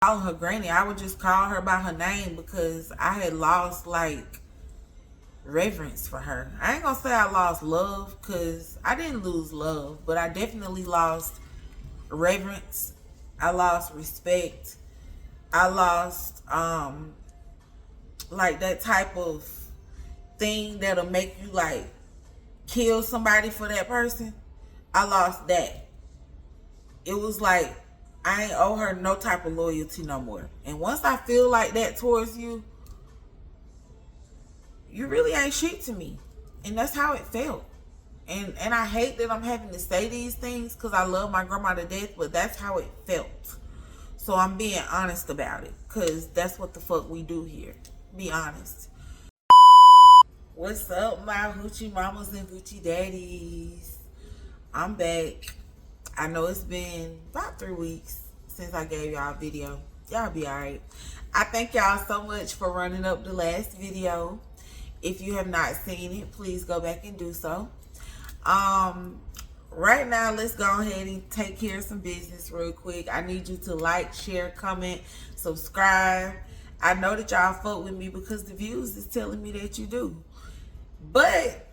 call her granny. I would just call her by her name because I had lost like reverence for her. I ain't gonna say I lost love because I didn't lose love, but I definitely lost reverence. I lost respect. I lost like that type of thing that'll make you like kill somebody for that person. I lost that. It was like I ain't owe her no type of loyalty no more. And once I feel like that towards you, you really ain't shit to me. And that's how it felt. And I hate that I'm having to say these things because I love my grandma to death, but that's how it felt. So I'm being honest about it because that's what the fuck we do here. Be honest. What's up, my hoochie mamas and hoochie daddies? I'm back. I know it's been about 3 weeks since I gave y'all a video. Y'all be alright. I thank y'all so much for running up the last video. If you have not seen it, please go back and do so. Right now, let's go ahead and take care of some business real quick. I need you to like, share, comment, subscribe. I know that y'all fuck with me because the views is telling me that you do. But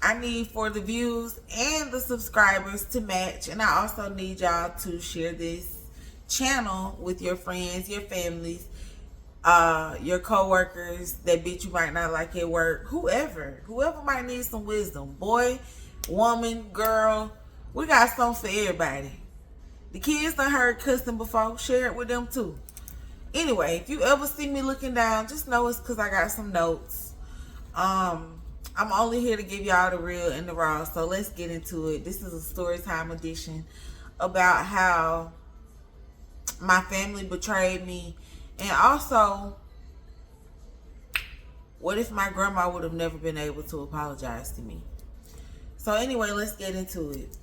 I need for the views and the subscribers to match. And I also need y'all to share this channel with your friends, your families, your co-workers, that bitch you might not like at work, whoever might need some wisdom. Boy, woman, girl, we got something for everybody. The kids done heard cussing before. Share it with them too. Anyway, if you ever see me looking down, just know it's because I got some notes. I'm only here to give y'all the real and the raw, so let's get into it. This is a story time edition about how my family betrayed me, and also what if my grandma would have never been able to apologize to me. So anyway, let's get into it.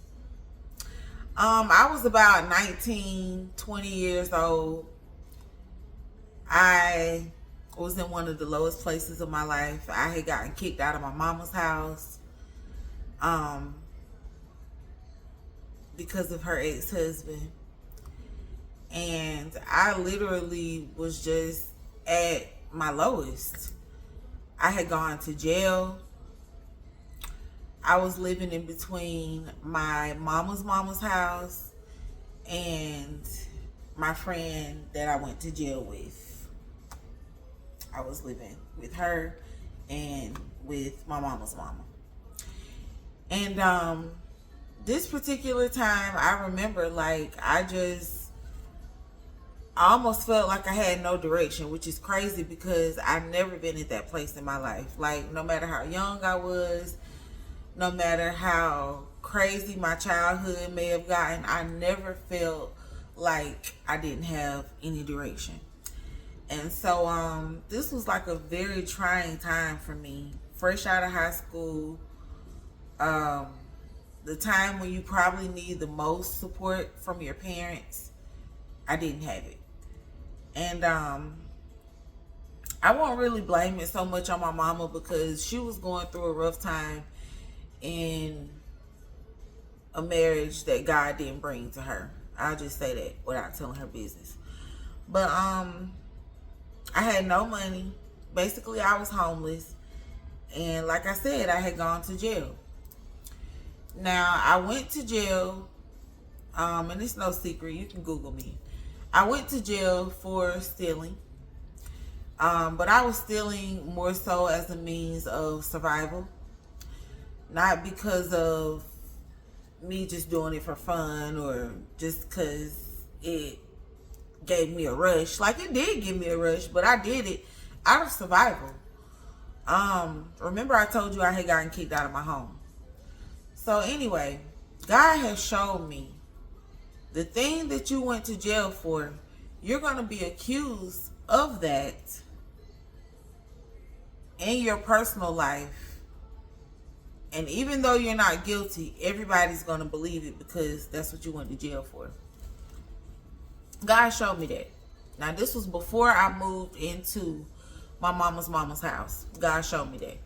I was about 19, 20 years old. I was in one of the lowest places of my life. I had gotten kicked out of my mama's house because of her ex-husband. And I literally was just at my lowest. I had gone to jail. I was living in between my mama's house and my friend that I went to jail with. I was living with her and with my mama's mama. And this particular time, I remember like I almost felt like I had no direction, which is crazy because I've never been at that place in my life. Like, no matter how young I was, no matter how crazy my childhood may have gotten, I never felt like I didn't have any direction. And so this was like a very trying time for me. Fresh out of high school, the time when you probably need the most support from your parents, I didn't have it. And I won't really blame it so much on my mama because she was going through a rough time in a marriage that God didn't bring to her. I'll just say that without telling her business. But I had no money. Basically, I was homeless. And like I said, I had gone to jail. Now, I went to jail, and it's no secret. You can Google me. I went to jail for stealing. But I was stealing more so as a means of survival. Not because of me just doing it for fun or just because it gave me a rush. Like, it did give me a rush, but I did it out of survival. Remember I told you I had gotten kicked out of my home. So anyway, God has shown me the thing that you went to jail for, you're going to be accused of that in your personal life. And even though you're not guilty, everybody's going to believe it because that's what you went to jail for. God showed me that. Now, this was before I moved into my mama's house. God showed me that.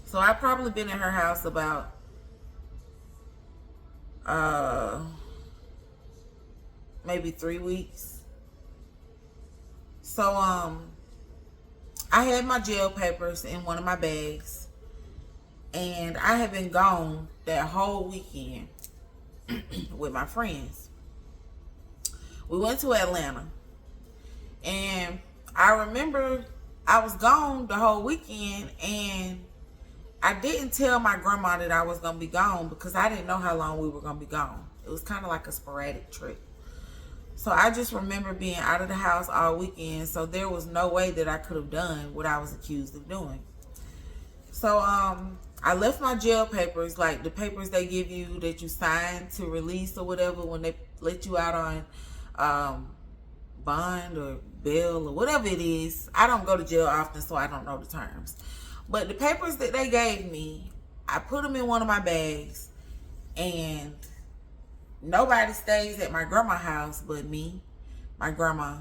So I've probably been in her house about maybe 3 weeks. So, I had my jail papers in one of my bags, and I had been gone that whole weekend with my friends. We went to Atlanta, and I remember I was gone the whole weekend, and I didn't tell my grandma that I was going to be gone because I didn't know how long we were going to be gone. It was kind of like a sporadic trip. So I just remember being out of the house all weekend, so there was no way that I could have done what I was accused of doing. So I left my jail papers, like the papers they give you that you sign to release or whatever when they let you out on bond or bail or whatever it is. I don't go to jail often, so I don't know the terms. But the papers that they gave me, I put them in one of my bags, and nobody stays at my grandma's house but me, my grandma,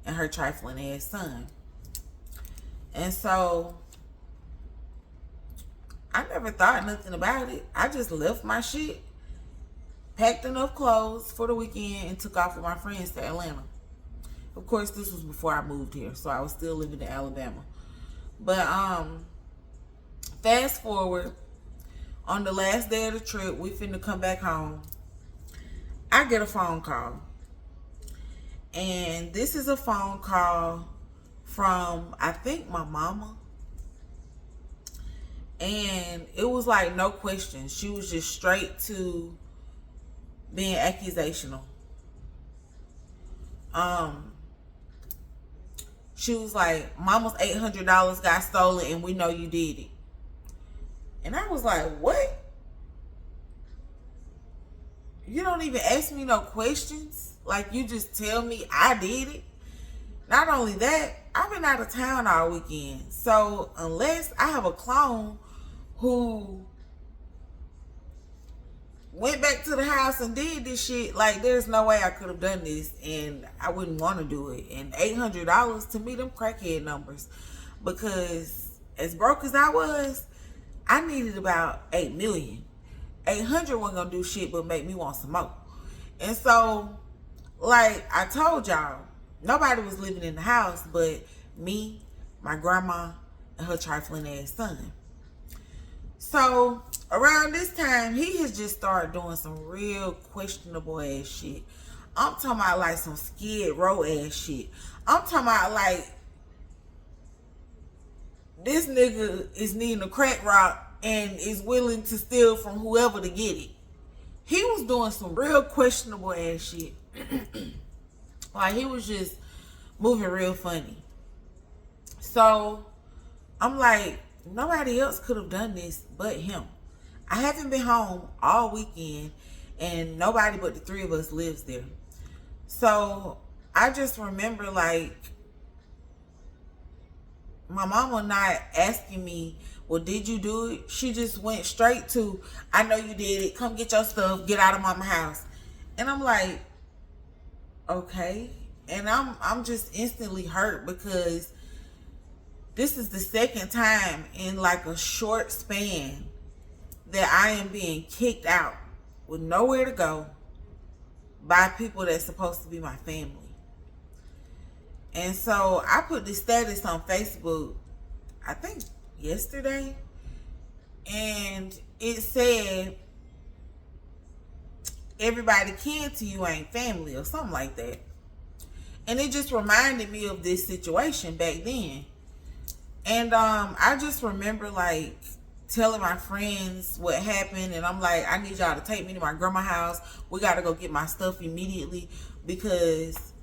and her trifling ass son. And so I never thought nothing about it. I just left my shit, packed enough clothes for the weekend, and took off with my friends to Atlanta. Of course, this was before I moved here, so I was still living in Alabama. But fast forward, on the last day of the trip, we finna come back home. I get a phone call. And this is a phone call from, I think, my mama. And it was like no questions. She was just straight to being accusational. She was like, Mama's $800 got stolen and we know you did it. And I was like, what? You don't even ask me no questions. Like, you just tell me I did it. Not only that, I've been out of town all weekend. So unless I have a clone who went back to the house and did this shit, like, there's no way I could have done this, and I wouldn't want to do it. And $800, to me, them crackhead numbers. Because as broke as I was, I needed about $8 million. 800 wasn't gonna do shit but make me want some more. And so, like I told y'all, nobody was living in the house but me, my grandma, and her trifling ass son. So around this time, he has just started doing some real questionable ass shit. I'm talking about like some Skid Row ass shit. I'm talking about like this nigga is needing a crack rock and is willing to steal from whoever to get it. He was doing some real questionable ass shit. Like, he was just moving real funny. So I'm like, nobody else could have done this but him. I haven't been home all weekend, and nobody but the three of us lives there. So I just remember, like, my mama not asking me, well, did you do it? She just went straight to, I know you did it. Come get your stuff. Get out of mama's house. And I'm like, okay. And I'm just instantly hurt because this is the second time in like a short span that I am being kicked out with nowhere to go by people that's supposed to be my family. And so I put this status on Facebook, I think yesterday, and it said, everybody kin to you ain't family, or something like that. And it just reminded me of this situation back then. And I just remember like telling my friends what happened, and I'm like, I need y'all to take me to my grandma's house. We gotta go get my stuff immediately because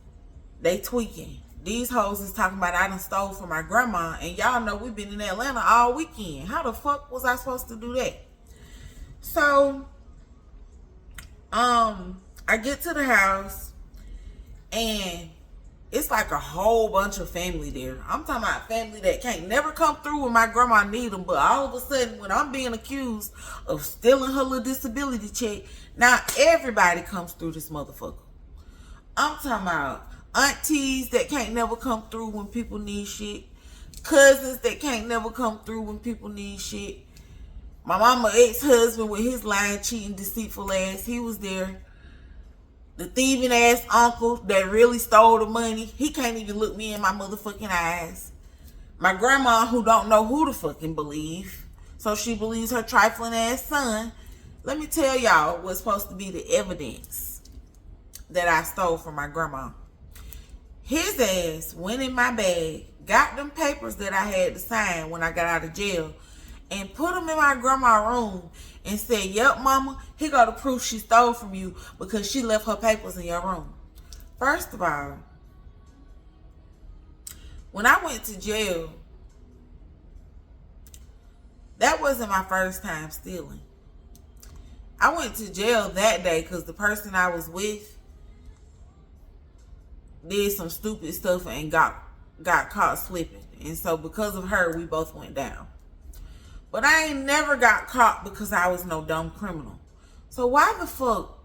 they tweaking. These hoes is talking about I done stole from my grandma, and y'all know we've been in Atlanta all weekend. How the fuck was I supposed to do that? So I get to the house, and it's like a whole bunch of family there. I'm talking about family that can't never come through when my grandma need them, but all of a sudden when I'm being accused of stealing her little disability check, now everybody comes through this motherfucker. I'm talking about aunties that can't never come through when people need shit, cousins that can't never come through when people need shit. My mama ex-husband with his lying, cheating, deceitful ass, he was there. The thieving ass uncle that really stole the money, he can't even look me in my motherfucking eyes. My grandma, who don't know who to fucking believe, so she believes her trifling ass son. Let me tell y'all what's supposed to be the evidence that I stole from my grandma. His ass went in my bag, got them papers that I had to sign when I got out of jail, and put them in my grandma's room and said, "Yep, mama, here go the proof she stole from you because she left her papers in your room." First of all, when I went to jail, that wasn't my first time stealing. I went to jail that day because the person I was with did some stupid stuff and got caught slipping. And so because of her, we both went down. But I ain't never got caught because I was no dumb criminal. So why the fuck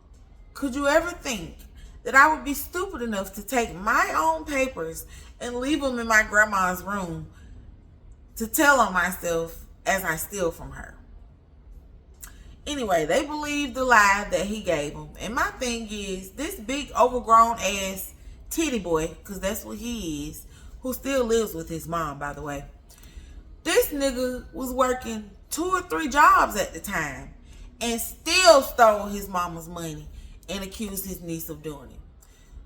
could you ever think that I would be stupid enough to take my own papers and leave them in my grandma's room to tell on myself as I steal from her? Anyway, they believed the lie that he gave them. And my thing is, this big overgrown ass titty boy, because that's what he is, who still lives with his mom, by the way. This nigga was working 2 or 3 jobs at the time and still stole his mama's money and accused his niece of doing it.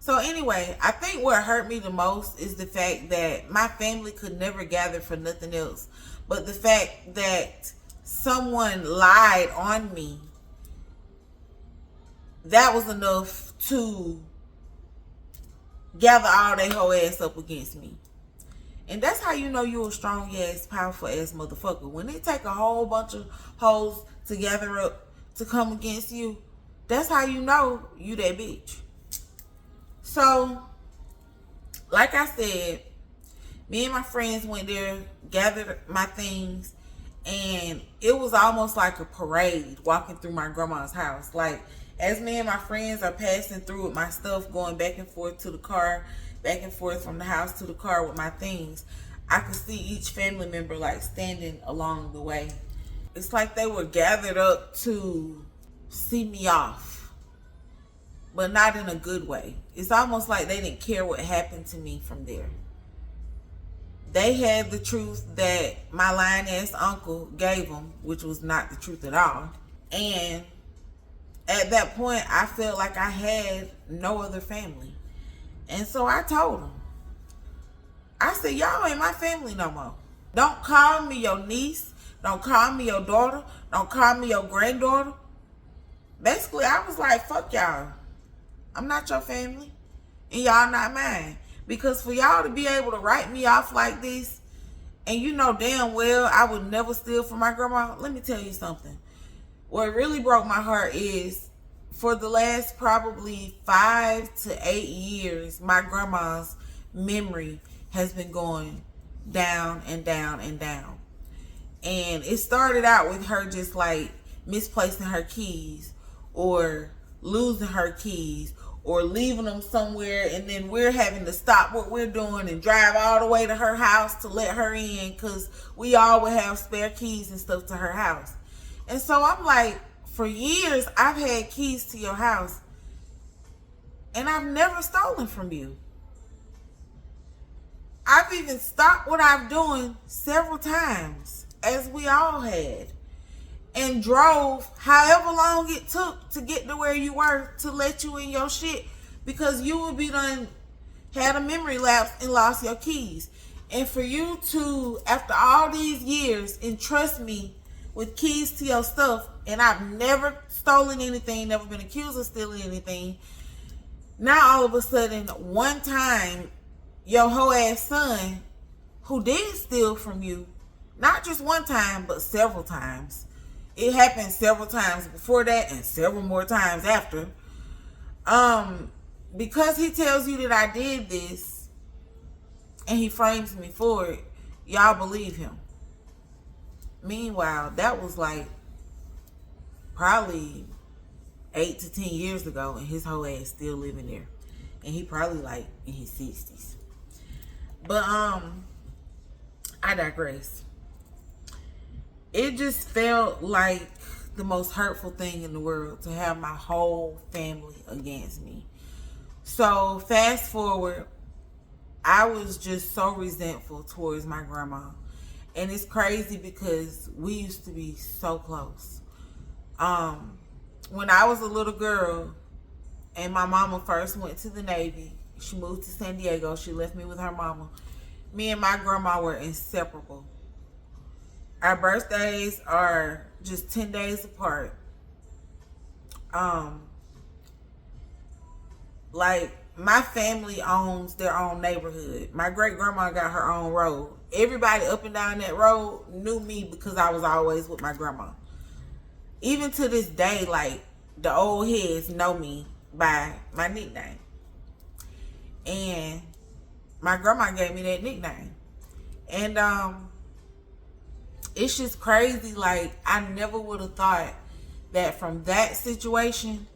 So anyway, I think what hurt me the most is the fact that my family could never gather for nothing else. But the fact that someone lied on me, that was enough to gather all their whole ass up against me. And that's how you know you a strong ass, powerful ass motherfucker. When they take a whole bunch of hoes to gather up to come against you, that's how you know you that bitch. So, like I said, me and my friends went there, gathered my things, and it was almost like a parade walking through my grandma's house. Like, as me and my friends are passing through with my stuff, going back and forth to the car, back and forth from the house to the car with my things, I could see each family member like standing along the way. It's like they were gathered up to see me off, but not in a good way. It's almost like they didn't care what happened to me from there. They had the truth that my lying ass uncle gave them, which was not the truth at all. And at that point, I felt like I had no other family. And so I told them, I said, y'all ain't my family no more. Don't call me your niece. Don't call me your daughter. Don't call me your granddaughter. Basically, I was like, fuck y'all. I'm not your family. And y'all not mine. Because for y'all to be able to write me off like this, and you know damn well I would never steal from my grandma, let me tell you something. What really broke my heart is, for the last probably 5 to 8 years, my grandma's memory has been going down and down and down. And it started out with her just like misplacing her keys, or losing her keys, or leaving them somewhere, and then we're having to stop what we're doing and drive all the way to her house to let her in, because we all would have spare keys and stuff to her house. And so I'm like, for years I've had keys to your house and I've never stolen from you. I've even stopped what I'm doing several times, as we all had, and drove however long it took to get to where you were to let you in your shit, because you would be done had a memory lapse and lost your keys. And for you to, after all these years, entrust me with keys to your stuff, and I've never stolen anything, never been accused of stealing anything, now all of a sudden, one time, your whole ass son, who did steal from you, not just one time, but several times. It happened several times before that and several more times after. Because he tells you that I did this and he frames me for it, y'all believe him. Meanwhile, that was like probably 8 to 10 years ago, and his whole ass still living there. And he probably like in his 60s. But I digress. It just felt like the most hurtful thing in the world to have my whole family against me. So fast forward, I was just so resentful towards my grandma. And it's crazy because we used to be so close. When I was a little girl and my mama first went to the Navy, she moved to San Diego. She left me with her mama. Me and my grandma were inseparable. Our birthdays are just 10 days apart. Like, my family owns their own neighborhood. My great grandma got her own road. Everybody up and down that road knew me because I was always with my grandma. Even to this day, like, the old heads know me by my nickname. And my grandma gave me that nickname. And it's just crazy. Like, I never would have thought that from that situation,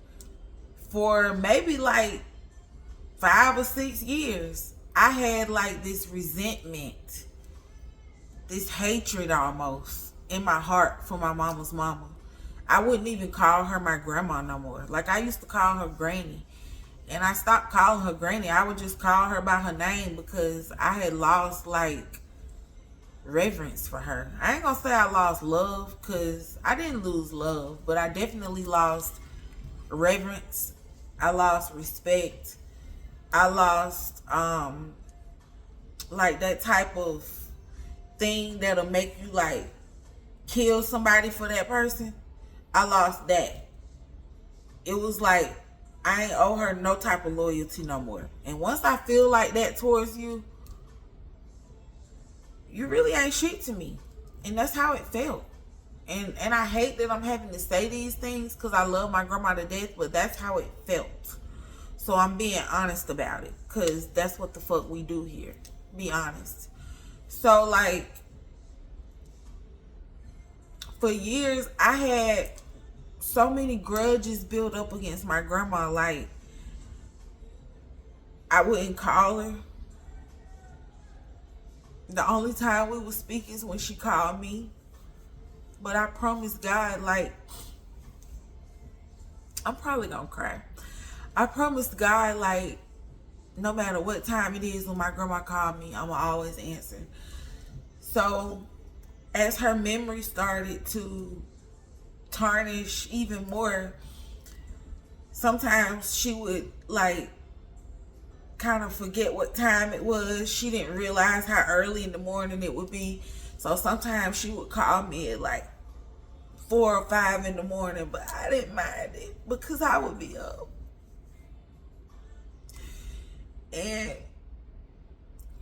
for maybe like 5 or 6 years, I had like this resentment, this hatred almost in my heart for my mama's mama. I wouldn't even call her my grandma no more. Like, I used to call her granny. And I stopped calling her granny. I would just call her by her name because I had lost like reverence for her. I ain't gonna say I lost love, because I didn't lose love, but I definitely lost reverence. I lost respect. I lost like that type of thing that'll make you like kill somebody for that person. I lost that. It was like I ain't owe her no type of loyalty no more. And once I feel like that towards you, you really ain't shit to me. And that's how it felt. And I hate that I'm having to say these things because I love my grandma to death, but that's how it felt. So I'm being honest about it, because that's what the fuck we do here. Be honest. So, like, for years, I had so many grudges built up against my grandma. Like, I wouldn't call her. The only time we would speak is when she called me. But I promised God, like, I'm probably gonna cry. I promised God, like, no matter what time it is when my grandma called me, I'ma always answer. So, as her memory started to tarnish even more, sometimes she would, like, kind of forget what time it was. She didn't realize how early in the morning it would be. So sometimes she would call me at like 4 or 5 in the morning, but I didn't mind it because I would be up. And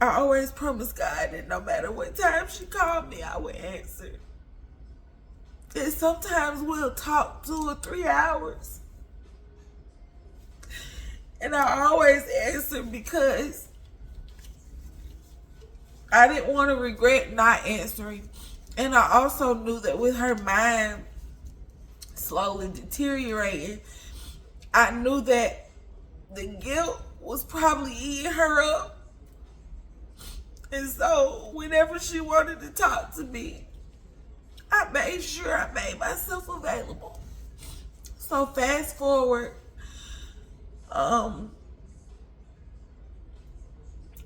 I always promised God that no matter what time she called me, I would answer. And sometimes we'll talk 2 or 3 hours. And I always answer because I didn't want to regret not answering. And I also knew that with her mind slowly deteriorating, I knew that the guilt was probably eating her up. And so whenever she wanted to talk to me, I made sure I made myself available. So fast forward,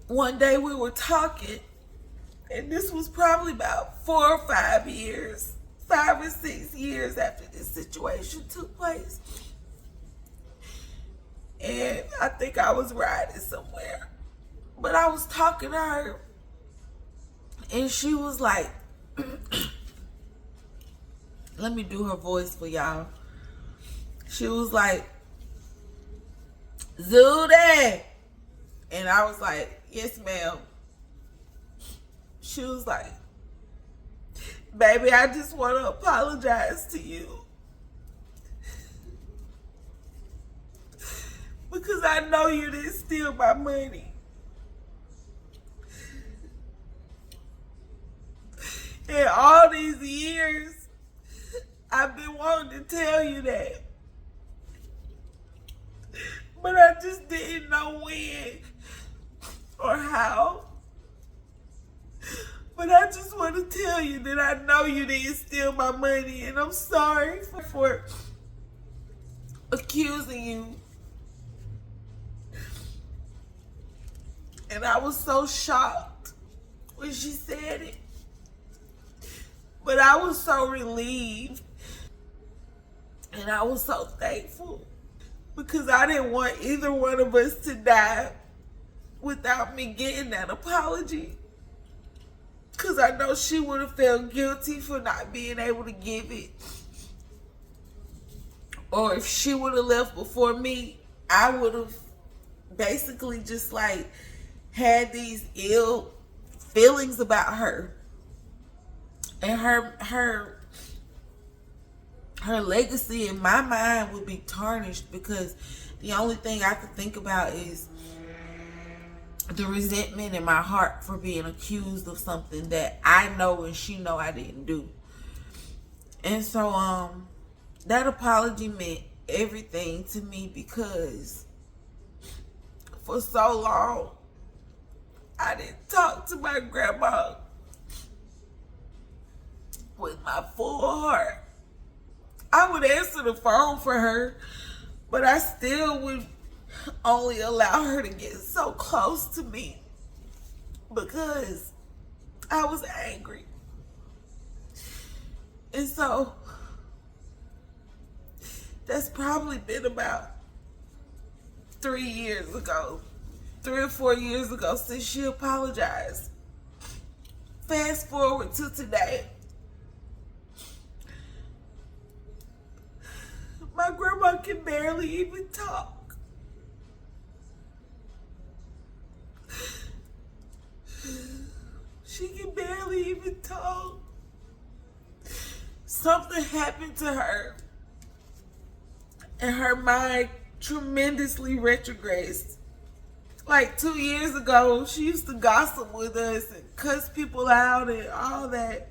one day we were talking, and this was probably about 4 or 5 years, 5 or 6 years after this situation took place. And I think I was riding somewhere, but I was talking to her, and she was like, let me do her voice for y'all. She was like, Zude. And I was like, yes, ma'am. She was like, baby, I just want to apologize to you. Because I know you didn't steal my money. And all these years, I've been wanting to tell you that. But I just didn't know when or how. But I just want to tell you that I know you didn't steal my money, and I'm sorry for accusing you. And I was so shocked when she said it. But I was so relieved. And I was so thankful. Because I didn't want either one of us to die without me getting that apology. Because I know she would have felt guilty for not being able to give it. Or if she would have left before me, I would have basically just like had these ill feelings about her. And her legacy in my mind would be tarnished, because the only thing I could think about is the resentment in my heart for being accused of something that I know and she know I didn't do. And so that apology meant everything to me, because for so long I didn't talk to my grandma with my full heart. I would answer the phone for her, but I still would only allow her to get so close to me because I was angry. And so that's probably been about 3 years ago, 3 or 4 years ago since she apologized. Fast forward to today. My grandma can barely even talk. She can barely even talk. Something happened to her, and her mind tremendously retrogressed. Like 2 years ago, she used to gossip with us and cuss people out and all that.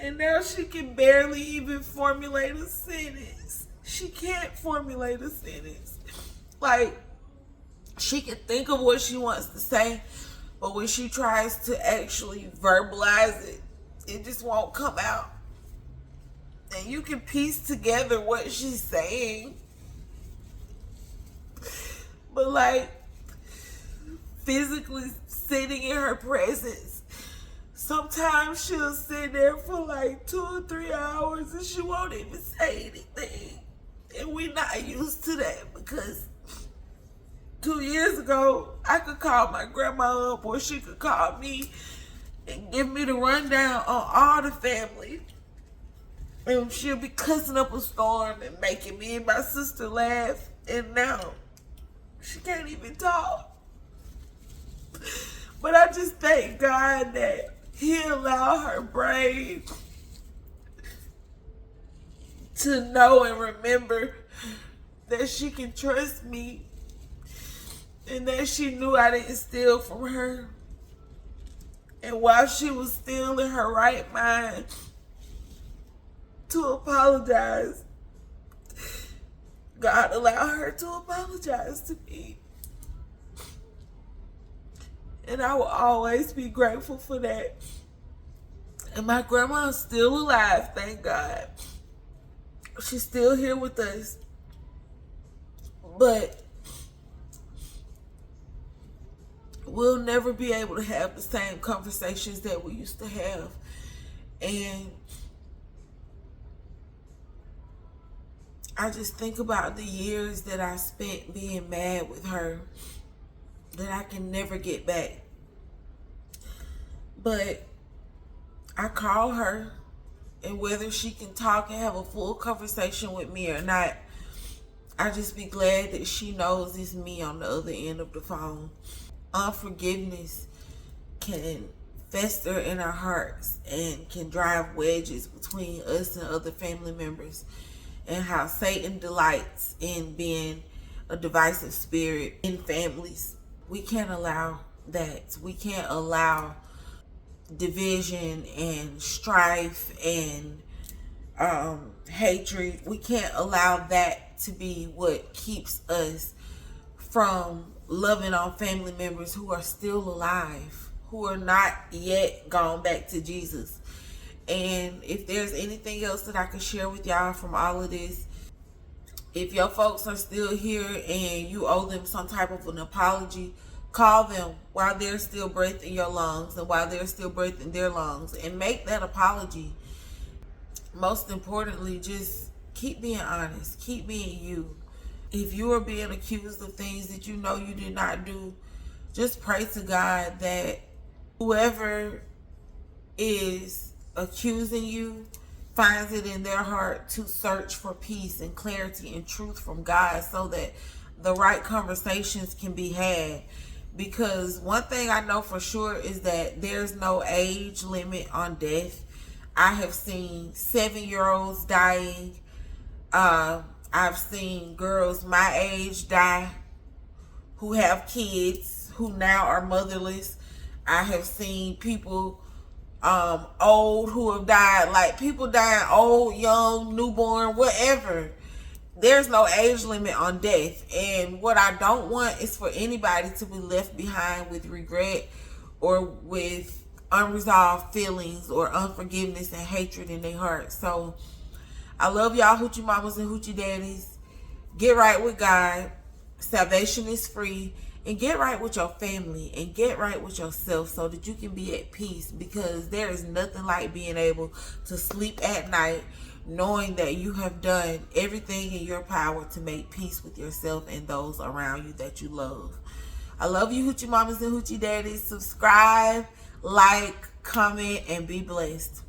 And now she can barely even formulate a sentence. She can't formulate a sentence. Like, she can think of what she wants to say, but when she tries to actually verbalize it, it just won't come out. And you can piece together what she's saying, but like physically sitting in her presence, sometimes she'll sit there for like 2 or 3 hours and she won't even say anything. And we're not used to that, because 2 years ago, I could call my grandma up, or she could call me and give me the rundown on all the family. And she'll be cussing up a storm and making me and my sister laugh. And now, she can't even talk. But I just thank God that He allowed her brain to know and remember that she can trust me, and that she knew I didn't steal from her. And while she was still in her right mind to apologize, God allowed her to apologize to me. And I will always be grateful for that. And my grandma's still alive, thank God. She's still here with us. But we'll never be able to have the same conversations that we used to have. And I just think about the years that I spent being mad with her that I can never get back. But I call her, and whether she can talk and have a full conversation with me or not, I just be glad that she knows it's me on the other end of the phone. Unforgiveness can fester in our hearts and can drive wedges between us and other family members, and how Satan delights in being a divisive spirit in families. We can't allow that. We can't allow division and strife and hatred. We can't allow that to be what keeps us from loving on family members who are still alive, who are not yet gone back to Jesus. And if there's anything else that I can share with y'all from all of this, if your folks are still here and you owe them some type of an apology, Call them while they're still breathing your lungs and while they're still breathing their lungs, and make that apology. Most importantly, just keep being honest. Keep being you. If you are being accused of things that you know you did not do, just pray to God that whoever is accusing you finds it in their heart to search for peace and clarity and truth from God, so that the right conversations can be had. Because one thing I know for sure is that there's no age limit on death. I have seen 7-year-olds dying. I've seen girls my age die who have kids who now are motherless. I have seen people old who have died, like people dying old, young, newborn, whatever. There's no age limit on death. And what I don't want is for anybody to be left behind with regret or with unresolved feelings or unforgiveness and hatred in their heart. So I love y'all, hoochie mamas and hoochie daddies. Get right with God. Salvation is free. And get right with your family and get right with yourself so that you can be at peace, because there is nothing like being able to sleep at night knowing that you have done everything in your power to make peace with yourself and those around you that you love. I love you, hoochie mamas and hoochie daddies. Subscribe, like, comment, and be blessed.